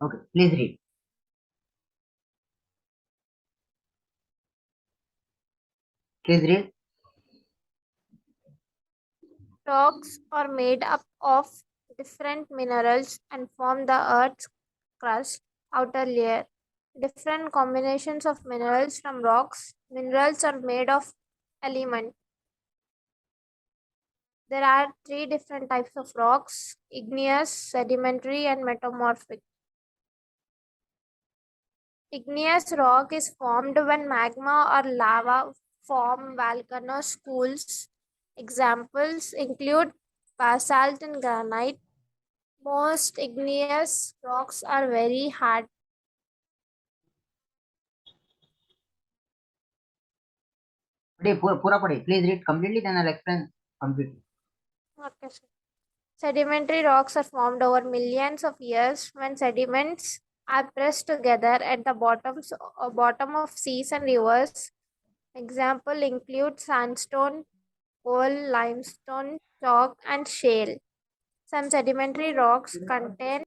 Okay, please read. Please read. Rocks are made up of different minerals and form the Earth's crust outer layer. Different combinations of minerals from rocks. Minerals are made of elements. There are three different types of rocks: igneous, sedimentary, and metamorphic. Igneous rock is formed when magma or lava form volcanoes schools. Examples include basalt and granite. Most igneous rocks are very hard. पूरा पढ़िए. Please read completely, then I'll explain completely. Okay, sir. Sedimentary rocks are formed over millions of years when sediments are pressed together at the bottom of seas and rivers. Example include sandstone, coal, limestone, chalk, and shale. Some sedimentary rocks contain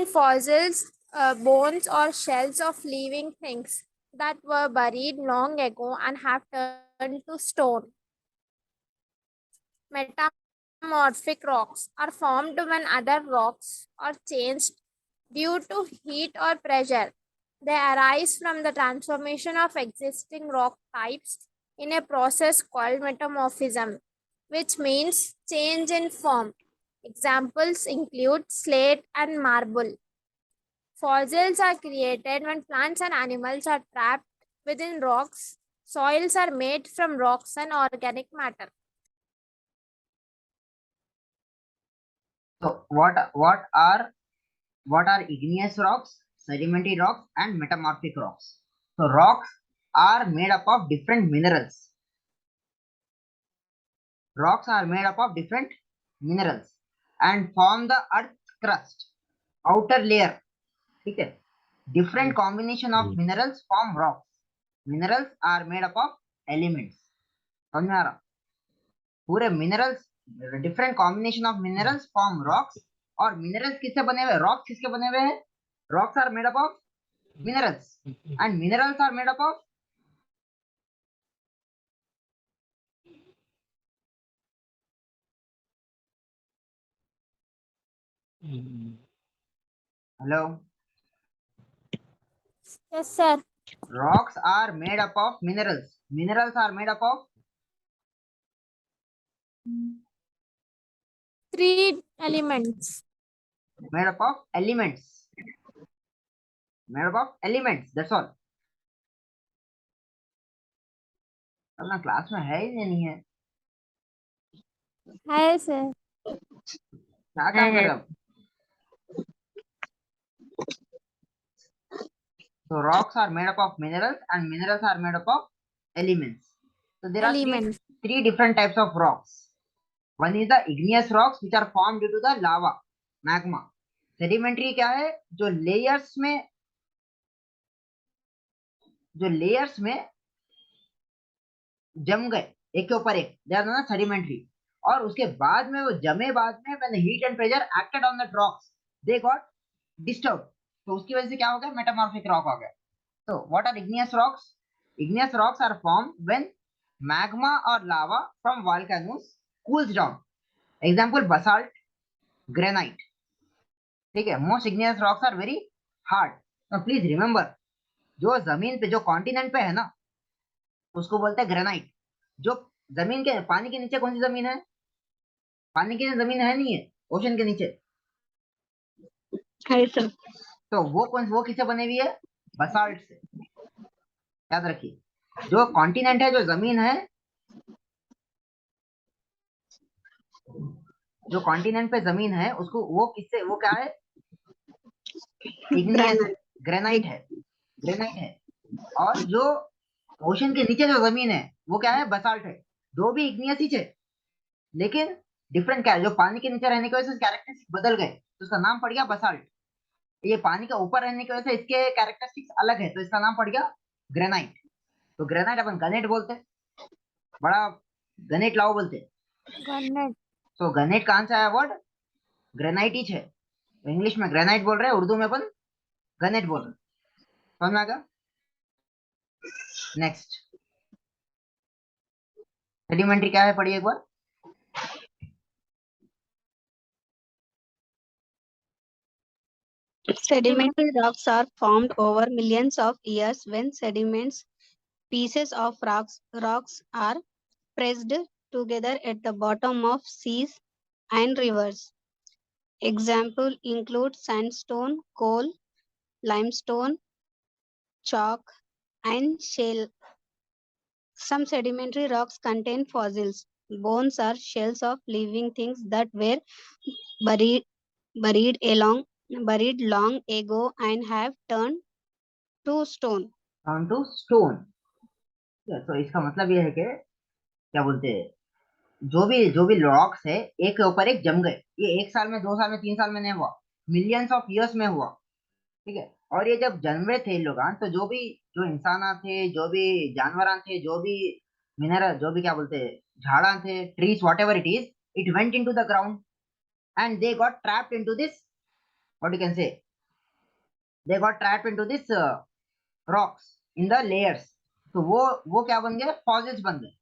fossils, bones, or shells of living things that were buried long ago and have turned to stone. Metamorphic rocks are formed when other rocks are changed due to heat or pressure. They arise from the transformation of existing rock types in a process called metamorphism, which means change in form. Examples include slate and marble. Fossils are created when plants and animals are trapped within rocks. Soils are made from rocks and organic matter. So what are igneous rocks, sedimentary rocks, and metamorphic rocks? So rocks are made up of different minerals. Rocks are made up of different minerals and form the earth crust, outer layer. ठीक है? Different combination of minerals form rocks. Minerals are made up of elements. समझ में आ रहा? पूरे minerals, different combination of minerals form rocks. और minerals किससे बने हुए? Rocks किसके बने हुए हैं? Rocks are made up of minerals, and minerals are made up of hello. Yes, sir. Rocks are made up of minerals. Minerals are made up of Three elements. made up of elements. Made up of elements. That's all. अपना class में है ही नहीं है. है sir. क्या काम कर रहे हो? So rocks are made up of minerals and minerals are made up of elements. So there are three different types of rocks. One is the igneous rocks which are formed due to the lava, magma. Sedimentary क्या है? जो layers में जम गए एक के ऊपर एक, they are known as sedimentary. और उसके बाद में वो जमे बाद में when the heat and pressure acted on the rocks, they got disturbed. तो उसकी वजह से क्या हो गया? Metamorphic rock हो गया. So what are igneous rocks? Igneous rocks are formed when magma or lava from volcanoes cools down. Example basalt, granite. ठीक है? Most igneous rocks are very hard. Now please remember, जो जमीन पे, जो continent पे है ना, उसको बोलते हैं ग्रेनाइट. जो जमीन के, पानी के नीचे कौन सी जमीन है? पानी की जमीन है नहीं है, ओशन के नीचे है सर. तो वो किससे बनी हुई है? बसाल्ट से. याद रखिए, जो कॉन्टिनेंट है, जो जमीन है, जो कॉन्टिनेंट पे जमीन है, उसको वो किससे, वो क्या है? इग्नियस ग्रेनाइट है. ग्रेनाइट है. और जो ओशन के नीचे जो जमीन है वो क्या है? बसाल्ट है. दो भी इग्नियस ही है, लेकिन डिफरेंट क्या है? जो पानी के नीचे रहने की वजह से कैरेक्टरिस्टिक बदल गए तो उसका नाम पड़ गया बसाल्ट. ये पानी के ऊपर रहने की वजह से इसके कैरेक्टरिस्टिक्स अलग है, तो इसका नाम पड़ गया ग्रेनाइट। तो ग्रेनाइट अपन गनेट बोलते हैं, बड़ा गनेट लाओ बोलते हैं। गन्नेट। तो गनेट कहाँ से आया वर्ड? ग्रेनाइट ही है। तो इंग्लिश में ग्रेनाइट बोल रहे हैं, उर्दू में अपन गनेट बोल रहे हैं। समझ में आ गया? नेक्स्ट, सेडिमेंट्री क्या है पढ़िए एक बार। Sedimentary rocks are formed over millions of years when sediments, pieces of rocks are pressed together at the bottom of seas and rivers. Examples include sandstone, coal, limestone, chalk, and shale. Some sedimentary rocks contain fossils. Bones are shells of living things that were buried buried long ago and have turned to stone. Turn to stone. तो इसका मतलब ये है कि क्या बोलते हैं, जो भी रॉक्स है एक के ऊपर एक जम गए। ये 1 साल में, 2 साल में, 3 साल में नहीं हुआ, मिलियंस ऑफ ईयर्स में हुआ। ठीक है। और ये जब जन्मे थे लोग, तो जो इंसान थे, जो भी जानवर थे, जो भी मिनरल, जो भी क्या बोलते हैं, झाड़ा थे, trees, whatever it is, it went into the ground and they got trapped into this, what you can say, they got trapped into this rocks in the layers. तो वो क्या बन गए? Fossils बन गए।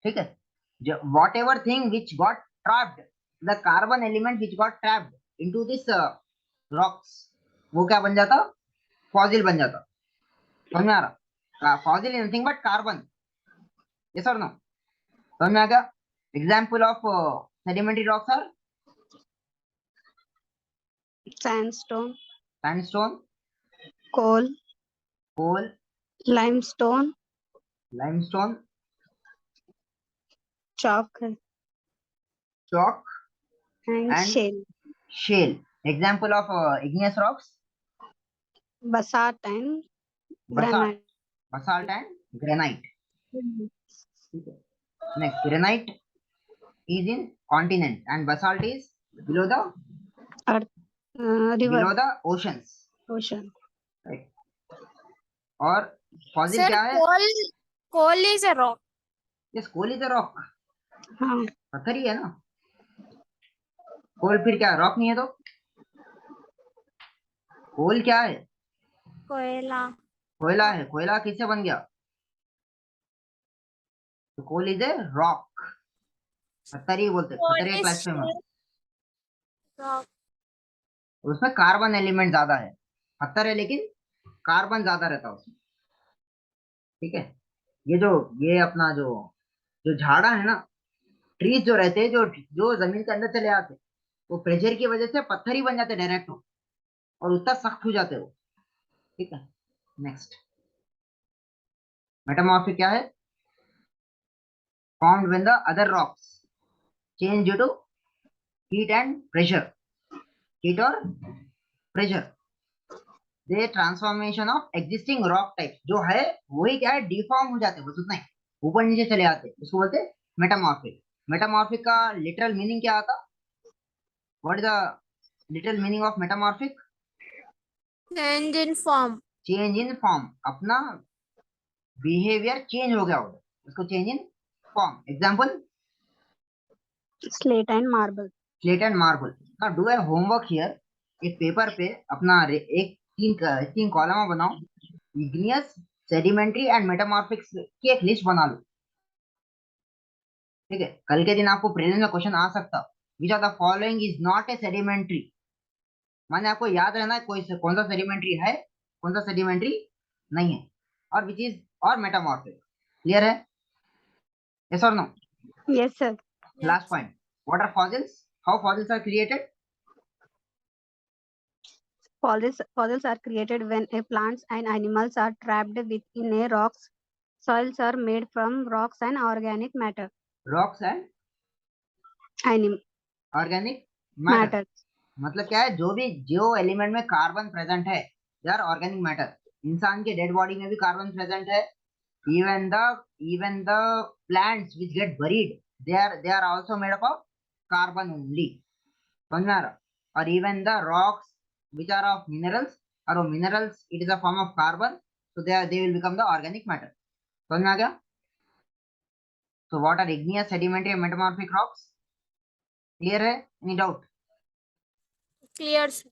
ठीक है। What ever thing which got trapped, the carbon element which got trapped into this rocks, वो क्या बन जाता? फॉसिल बन जाता। समझ में आ रहा? Fossil is nothing but carbon. Yes और नो? समझ में आ गया? Example of sedimentary rocks are Sandstone, sandstone, coal, coal, limestone, limestone, chalk, chalk and and shale. shale. Example of igneous rocks, Basalt and basalt, granite. basalt and granite. Next, granite is in continent and basalt is below the Earth, river, below the oceans, ocean. right? और fossil Sir, क्या है? coal is a rock. Yes, coal is a rock. हाँ, पत्थर ही है ना। कोल फिर क्या rock नहीं है? तो कोल क्या है? कोयला। कोयला है। कोयला किससे बन गया? तो कोल इज ए रॉक, पत्थर ही बोलते, Coal पत्थर का is क्लास में। rock. उसमें कार्बन एलिमेंट ज्यादा है, पत्थर है लेकिन कार्बन ज्यादा रहता है उसमें। ठीक है। ये अपना जो जो झाड़ा है ना, ट्रीज जो रहते हैं, जो जो जमीन के अंदर चले आते, वो प्रेशर की वजह से पत्थर ही बन जाते डायरेक्ट, और उतना सख्त हो जाते वो। ठीक है। नेक्स्ट, मेटामॉर्फिक क्या है? Formed when the other rocks change due to heat and pressure, heat और pressure, the transformation of existing rock type, जो है वही क्या है, डिफॉर्म हो जाते, बस उतना ही, ऊपर नीचे चले आते, उसको बोलते हैं मेटामॉर्फिक। मेटामॉर्फिक का लिटरल मीनिंग क्या आता? What is the literal meaning of metamorphic? Change in form. Change in form, अपना बिहेवियर चेंज हो गया होगा, उसको change in form. Example, slate and marble. Slate and marble. Now do a homework here, एक paper पे अपना तीन column बनाओ, इग्नियस, सेडिमेंट्री एंड मेटामॉर्फिक्स की एक लिस्ट बना लो। ठीक है। कल के दिन आपको प्रीलिम्स में क्वेश्चन आ सकता, which are the following is not a sedimentary. माने आपको याद रहना है कौन सा सेडिमेंट्री है, कौन सा सेडिमेंट्री नहीं है, और विच इज और मेटामॉर्फिक। क्लियर है? यस और no? Yes, sir. Last point, what are fossils, how fossils are created? Fossils are created when plants and animals are trapped within a rocks. Soils are made from rocks and organic matter. Rocks and Anim- organic matter. matter. मतलब क्या है, जो element में carbon present है, they are organic matter. इंसान के dead body में भी कार्बन प्रेजेंट है। Even the plants which get buried, they are also made up of carbon only. समझ में आ रहा? और even the rocks which are of minerals, और वो minerals it is a form of carbon, so they will become the organic matter. समझ में आ गया? So what are igneous, sedimentary and metamorphic rocks? Clear है? Any doubt? Clear, sir.